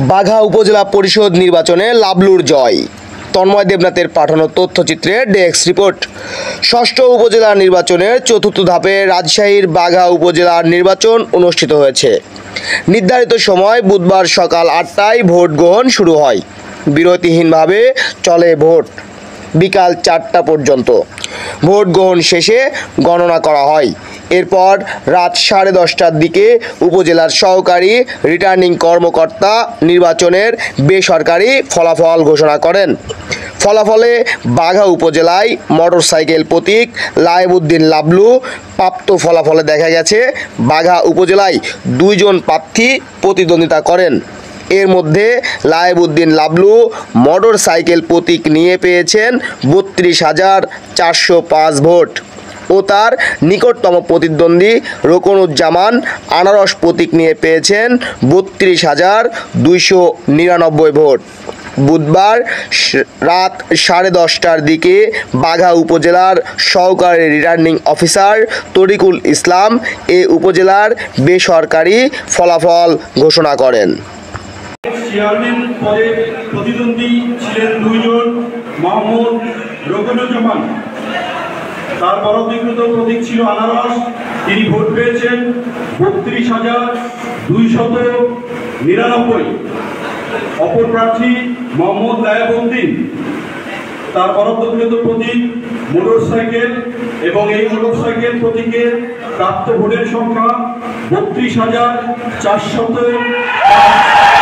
বাঘা উপজেলা পরিষদ নির্বাচনে লাবলুর জয়। তন্ময় দেবনাথের পাঠানো তথ্যচিত্রে ডেস্ক রিপোর্ট। ষষ্ঠ উপজেলা নির্বাচনের চতুর্থ ধাপে রাজশাহীর বাঘা উপজেলার নির্বাচন অনুষ্ঠিত হয়েছে। নির্ধারিত সময় বুধবার সকাল ৮টায় ভোট গ্রহণ শুরু হয়। বিরতিহীনভাবে চলে ভোট বিকাল ৪টা পর্যন্ত। ভোট গ্রহণ শেষে গণনা করা হয়। এরপর রাত 10:30টার দিকে উপজেলার সহকারী রিটার্নিং কর্মকর্তা নির্বাচনের বেসরকারি ফলাফল ঘোষণা করেন। ফলাফলে বাঘা উপজেলায় মোটরসাইকেল প্রতীক লায়েবউদ্দিন লাবলু প্রাপ্ত। ফলাফলে দেখা গেছে বাঘা উপজেলায় 2 জন প্রার্থী প্রতিদ্বন্দ্বিতা করেন। এর মধ্যে লায়েবউদ্দিন লাবলু মোটরসাইকেল প্রতীক নিয়ে পেয়েছেন 32,405 ভোট ও তার নিকটতম প্রতিদ্বন্দ্বী রোকনুজ্জামান আনারস প্রতীক নিয়ে পেয়েছেন 32,299 ভোট। বুধবার রাত 10:30টার দিকে বাঘা উপজেলার সহকারী রিটার্নিং অফিসার তরিকুল ইসলাম এ উপজেলার বেসরকারি ফলাফল ঘোষণা করেন। চেয়ারম্যান পদে প্রতিদ্বন্দ্বী ছিলেন 2 জন। মোহাম্মদ রোকনুজ্জামান, তার বরাদ্দকৃত প্রতীক ছিল আনারস, তিনি ভোট পেয়েছেন 32,299। অপর প্রার্থী মোহাম্মদ লায়েবউদ্দিন, তার বরাদ্দকৃত প্রতীক মোটরসাইকেল এবং এই মোটরসাইকেল প্রতীকের প্রাপ্ত ভোটের সংখ্যা 32,405।